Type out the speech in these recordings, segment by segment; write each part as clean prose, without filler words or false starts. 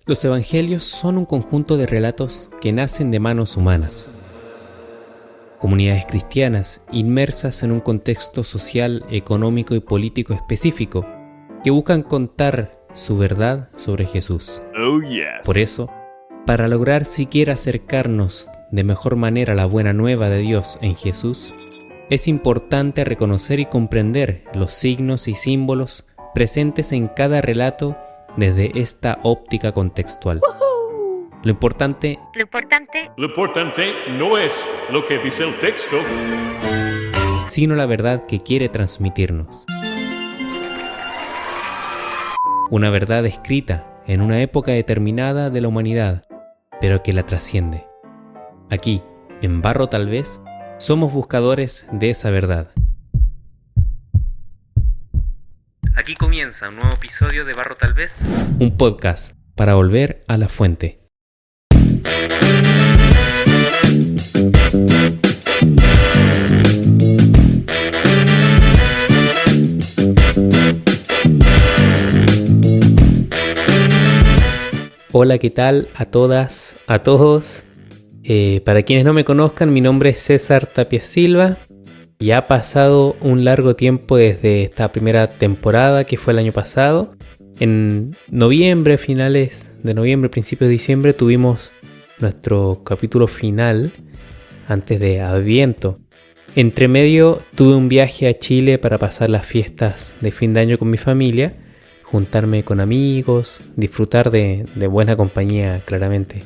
Los evangelios son un conjunto de relatos que nacen de manos humanas. Comunidades cristianas inmersas en un contexto social, económico y político específico que buscan contar su verdad sobre Jesús. Oh, yes. Por eso, para lograr siquiera acercarnos de mejor manera a la buena nueva de Dios en Jesús, es importante reconocer y comprender los signos y símbolos presentes en cada relato desde esta óptica contextual. Lo importante no es lo que dice el texto, sino la verdad que quiere transmitirnos. Una verdad escrita en una época determinada de la humanidad, pero que la trasciende. Aquí, en Barro Tal Vez, somos buscadores de esa verdad. Aquí comienza un nuevo episodio de Barro Tal Vez, un podcast para volver a la fuente. Hola, ¿qué tal a todas, a todos? Para quienes no me conozcan, mi nombre es César Tapia Silva y ha pasado un largo tiempo desde esta primera temporada que fue el año pasado. En noviembre, finales de noviembre, principios de diciembre, tuvimos nuestro capítulo final antes de Adviento. Entre medio tuve un viaje a Chile para pasar las fiestas de fin de año con mi familia, juntarme con amigos, disfrutar de buena compañía, claramente.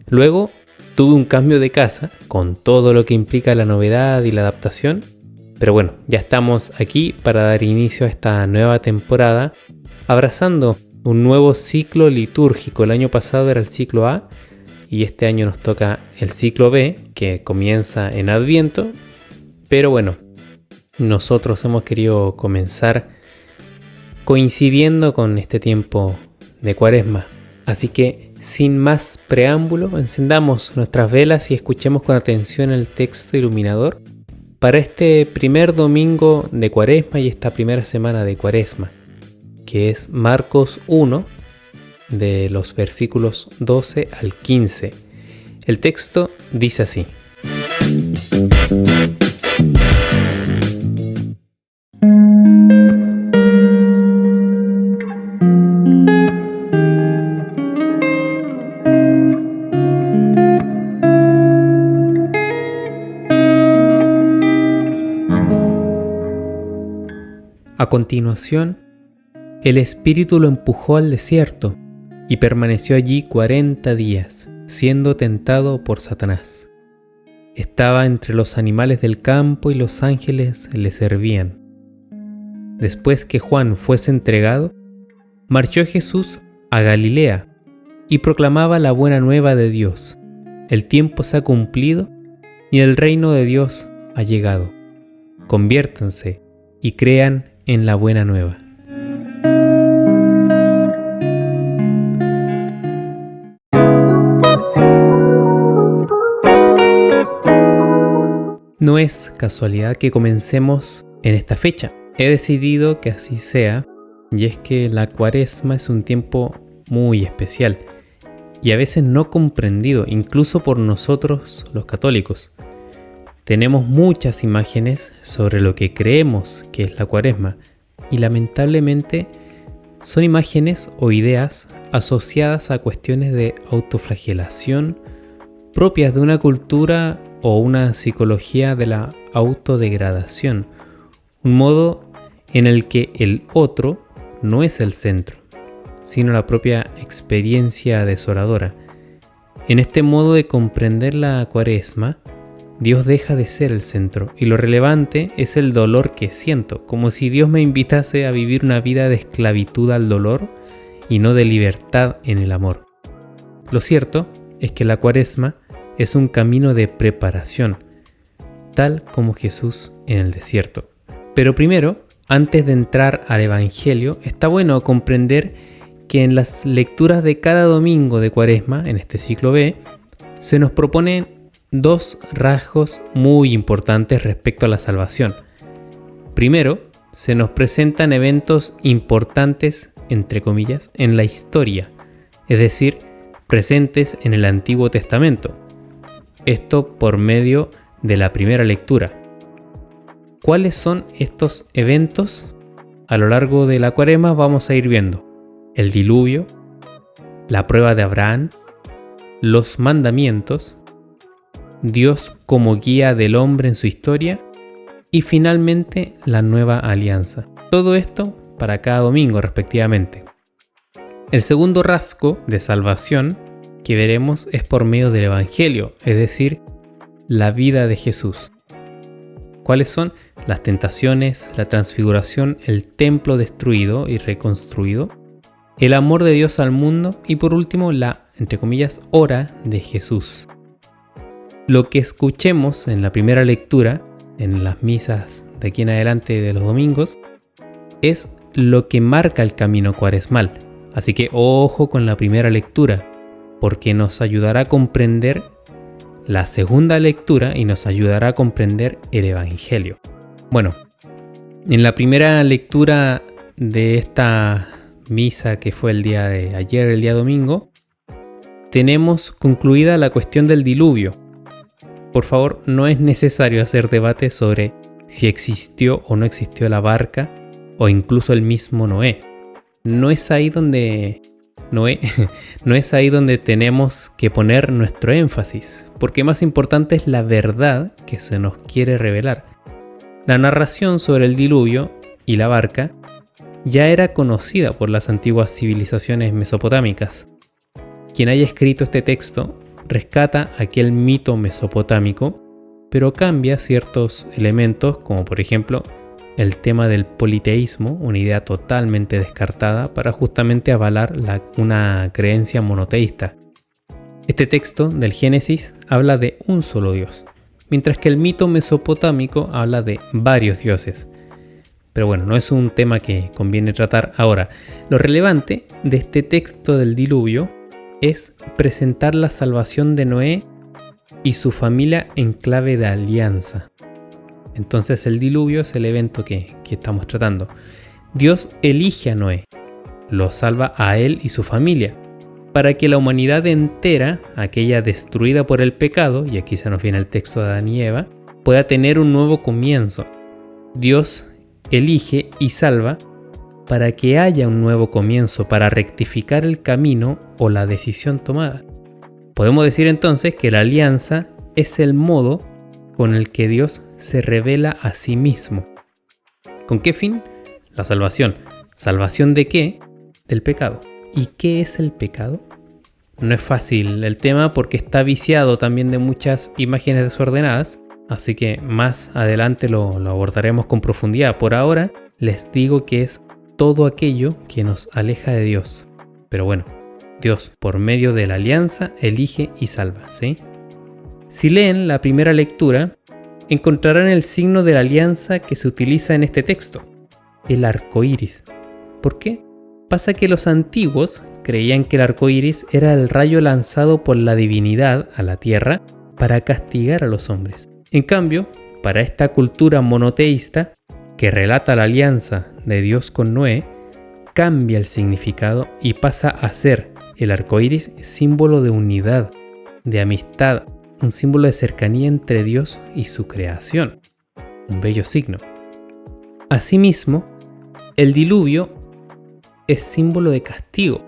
Luego tuve un cambio de casa, con todo lo que implica la novedad y la adaptación. Pero bueno, ya estamos aquí para dar inicio a esta nueva temporada, abrazando un nuevo ciclo litúrgico. El año pasado era el ciclo A, y este año nos toca el ciclo B, que comienza en Adviento. Pero bueno, nosotros hemos querido comenzar coincidiendo con este tiempo de Cuaresma. Así que, sin más preámbulo, encendamos nuestras velas y escuchemos con atención el texto iluminador para este primer domingo de Cuaresma y esta primera semana de Cuaresma, que es Marcos 1, de los versículos 12 al 15. El texto dice así: A continuación, el Espíritu lo empujó al desierto y permaneció allí 40 días, siendo tentado por Satanás. Estaba entre los animales del campo y los ángeles le servían. Después que Juan fuese entregado, marchó Jesús a Galilea y proclamaba la buena nueva de Dios. El tiempo se ha cumplido y el reino de Dios ha llegado. Conviértanse y crean en la buena nueva. No es casualidad que comencemos en esta fecha. He decidido que así sea, y es que la Cuaresma es un tiempo muy especial y a veces no comprendido, incluso por nosotros los católicos. Tenemos muchas imágenes sobre lo que creemos que es la Cuaresma y lamentablemente son imágenes o ideas asociadas a cuestiones de autoflagelación propias de una cultura o una psicología de la autodegradación, un modo en el que el otro no es el centro, sino la propia experiencia desoladora. En este modo de comprender la Cuaresma, Dios deja de ser el centro y lo relevante es el dolor que siento, como si Dios me invitase a vivir una vida de esclavitud al dolor y no de libertad en el amor. Lo cierto es que la Cuaresma es un camino de preparación, tal como Jesús en el desierto. Pero primero, antes de entrar al Evangelio, está bueno comprender que en las lecturas de cada domingo de Cuaresma, en este ciclo B, se nos proponen dos rasgos muy importantes respecto a la salvación. Primero, se nos presentan eventos importantes, entre comillas, en la historia, es decir, presentes en el Antiguo Testamento. Esto por medio de la primera lectura. ¿Cuáles son estos eventos? A lo largo de la Cuaresma vamos a ir viendo el diluvio, la prueba de Abraham, los mandamientos, Dios como guía del hombre en su historia y finalmente la nueva alianza. Todo esto para cada domingo respectivamente. El segundo rasgo de salvación que veremos es por medio del Evangelio, es decir, la vida de Jesús. ¿Cuáles son? Las tentaciones, la transfiguración, el templo destruido y reconstruido, el amor de Dios al mundo y por último la, entre comillas, hora de Jesús. Lo que escuchemos en la primera lectura, en las misas de aquí en adelante de los domingos, es lo que marca el camino cuaresmal. Así que ojo con la primera lectura, porque nos ayudará a comprender la segunda lectura y nos ayudará a comprender el Evangelio. Bueno, en la primera lectura de esta misa que fue el día de ayer, el día domingo, tenemos concluida la cuestión del diluvio. Por favor, no es necesario hacer debate sobre si existió o no existió la barca o incluso el mismo Noé. No es ahí donde tenemos que poner nuestro énfasis, porque más importante es la verdad que se nos quiere revelar. La narración sobre el diluvio y la barca ya era conocida por las antiguas civilizaciones mesopotámicas. Quien haya escrito este texto rescata aquel mito mesopotámico, pero cambia ciertos elementos, como por ejemplo el tema del politeísmo, una idea totalmente descartada para justamente avalar una creencia monoteísta. Este texto del Génesis habla de un solo Dios, mientras que el mito mesopotámico habla de varios dioses. Pero bueno, no es un tema que conviene tratar ahora. Lo relevante de este texto del diluvio es presentar la salvación de Noé y su familia en clave de alianza. Entonces el diluvio es el evento que estamos tratando. Dios elige a Noé, lo salva a él y su familia, para que la humanidad entera, aquella destruida por el pecado, y aquí se nos viene el texto de Adán y Eva, pueda tener un nuevo comienzo. Dios elige y salva para que haya un nuevo comienzo, para rectificar el camino o la decisión tomada. Podemos decir entonces que la alianza es el modo con el que Dios se revela a sí mismo. ¿Con qué fin? La salvación. ¿Salvación de qué? Del pecado. ¿Y qué es el pecado? No es fácil el tema porque está viciado también de muchas imágenes desordenadas, así que más adelante lo abordaremos con profundidad. Por ahora les digo que es todo aquello que nos aleja de Dios. Pero bueno, Dios por medio de la alianza elige y salva, ¿sí? Si leen la primera lectura, encontrarán el signo de la alianza que se utiliza en este texto, el arco iris. ¿Por qué? Pasa que los antiguos creían que el arco iris era el rayo lanzado por la divinidad a la tierra para castigar a los hombres. En cambio, para esta cultura monoteísta que relata la alianza de Dios con Noé, cambia el significado y pasa a ser el arco iris símbolo de unidad, de amistad, un símbolo de cercanía entre Dios y su creación. Un bello signo. Asimismo, el diluvio es símbolo de castigo,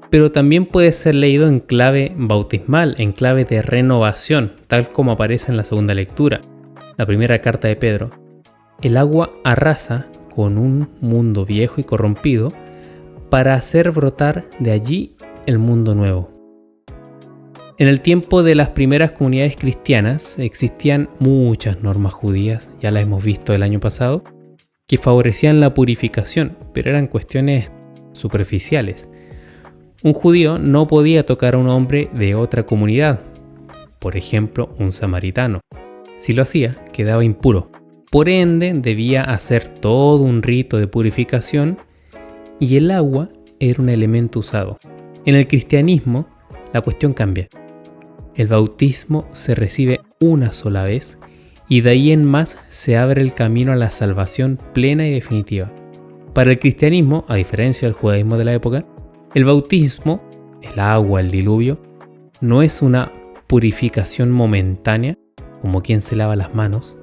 pero también puede ser leído en clave bautismal, en clave de renovación, tal como aparece en la segunda lectura, la primera carta de Pedro. El agua arrasa con un mundo viejo y corrompido para hacer brotar de allí el mundo nuevo. En el tiempo de las primeras comunidades cristianas existían muchas normas judías, ya las hemos visto el año pasado, que favorecían la purificación, pero eran cuestiones superficiales. Un judío no podía tocar a un hombre de otra comunidad, por ejemplo, un samaritano. Si lo hacía, quedaba impuro. Por ende, debía hacer todo un rito de purificación y el agua era un elemento usado. En el cristianismo, la cuestión cambia. El bautismo se recibe una sola vez y de ahí en más se abre el camino a la salvación plena y definitiva. Para el cristianismo, a diferencia del judaísmo de la época, el bautismo el agua, el diluvio, no es una purificación momentánea, como quien se lava las manos.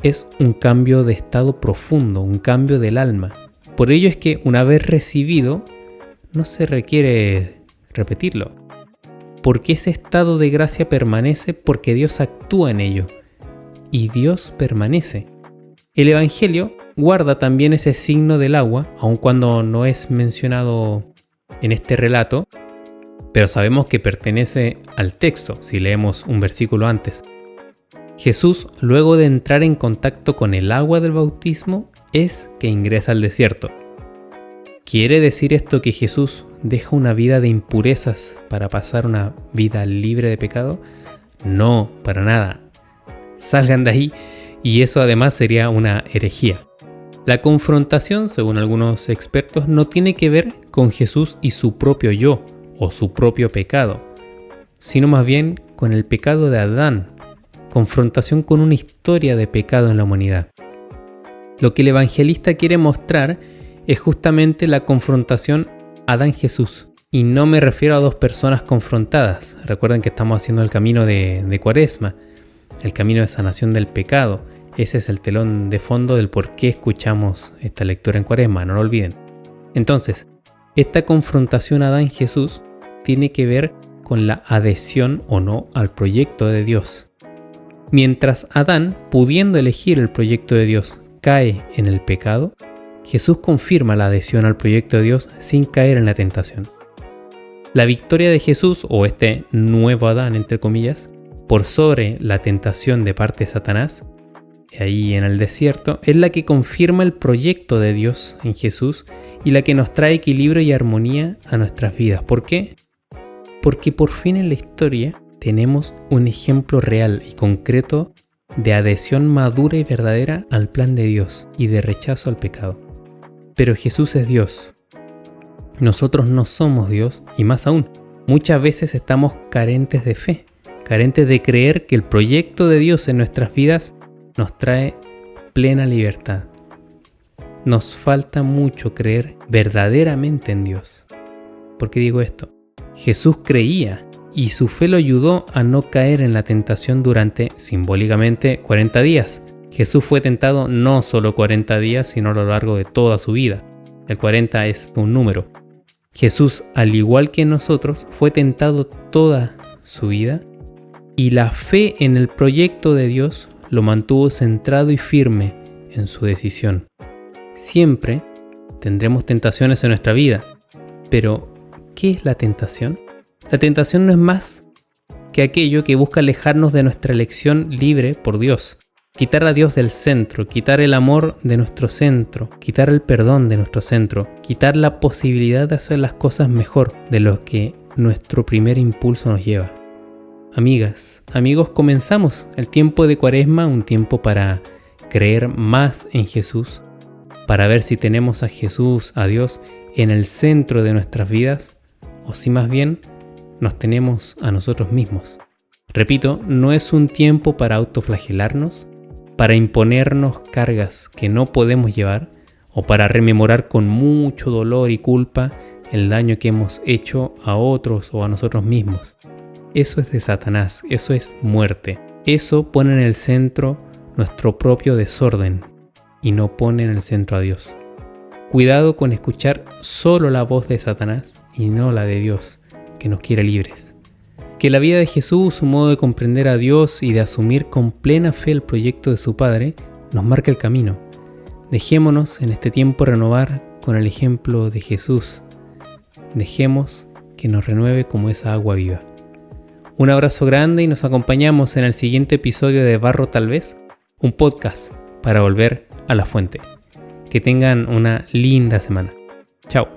Es un cambio de estado profundo, un cambio del alma. Por ello es que una vez recibido, no se requiere repetirlo. Porque ese estado de gracia permanece porque Dios actúa en ello. Y Dios permanece. El Evangelio guarda también ese signo del agua, aun cuando no es mencionado en este relato, pero sabemos que pertenece al texto si leemos un versículo antes. Jesús, luego de entrar en contacto con el agua del bautismo, es que ingresa al desierto. ¿Quiere decir esto que Jesús deja una vida de impurezas para pasar una vida libre de pecado? No, para nada. Salgan de ahí, y eso además sería una herejía. La confrontación, según algunos expertos, no tiene que ver con Jesús y su propio yo o su propio pecado, sino más bien con el pecado de Adán, confrontación con una historia de pecado en la humanidad. Lo que el evangelista quiere mostrar es justamente la confrontación Adán-Jesús. Y no me refiero a dos personas confrontadas. Recuerden que estamos haciendo el camino de Cuaresma, el camino de sanación del pecado. Ese es el telón de fondo del por qué escuchamos esta lectura en Cuaresma, no lo olviden. Entonces, esta confrontación Adán-Jesús tiene que ver con la adhesión o no al proyecto de Dios. Mientras Adán, pudiendo elegir el proyecto de Dios, cae en el pecado, Jesús confirma la adhesión al proyecto de Dios sin caer en la tentación. La victoria de Jesús, o este nuevo Adán, entre comillas, por sobre la tentación de parte de Satanás, ahí en el desierto, es la que confirma el proyecto de Dios en Jesús y la que nos trae equilibrio y armonía a nuestras vidas. ¿Por qué? Porque por fin en la historia tenemos un ejemplo real y concreto de adhesión madura y verdadera al plan de Dios y de rechazo al pecado. Pero Jesús es Dios. Nosotros no somos Dios y más aún, muchas veces estamos carentes de fe, carentes de creer que el proyecto de Dios en nuestras vidas nos trae plena libertad. Nos falta mucho creer verdaderamente en Dios. ¿Por qué digo esto? Jesús creía y su fe lo ayudó a no caer en la tentación durante, simbólicamente, 40 días. Jesús fue tentado no solo 40 días, sino a lo largo de toda su vida. El 40 es un número. Jesús, al igual que nosotros, fue tentado toda su vida y la fe en el proyecto de Dios lo mantuvo centrado y firme en su decisión. Siempre tendremos tentaciones en nuestra vida, pero ¿qué es la tentación? La tentación no es más que aquello que busca alejarnos de nuestra elección libre por Dios. Quitar a Dios del centro, quitar el amor de nuestro centro, quitar el perdón de nuestro centro, quitar la posibilidad de hacer las cosas mejor de lo que nuestro primer impulso nos lleva. Amigas, amigos, comenzamos el tiempo de Cuaresma, un tiempo para creer más en Jesús, para ver si tenemos a Jesús, a Dios, en el centro de nuestras vidas, o si más bien nos tenemos a nosotros mismos. Repito, no es un tiempo para autoflagelarnos, para imponernos cargas que no podemos llevar, o para rememorar con mucho dolor y culpa el daño que hemos hecho a otros o a nosotros mismos. Eso es de Satanás, eso es muerte. Eso pone en el centro nuestro propio desorden y no pone en el centro a Dios. Cuidado con escuchar solo la voz de Satanás y no la de Dios, que nos quiere libres. Que la vida de Jesús, su modo de comprender a Dios y de asumir con plena fe el proyecto de su Padre, nos marca el camino. Dejémonos en este tiempo renovar con el ejemplo de Jesús. Dejemos que nos renueve como esa agua viva. Un abrazo grande y nos acompañamos en el siguiente episodio de Barro Tal Vez, un podcast para volver a la fuente. Que tengan una linda semana. Chao.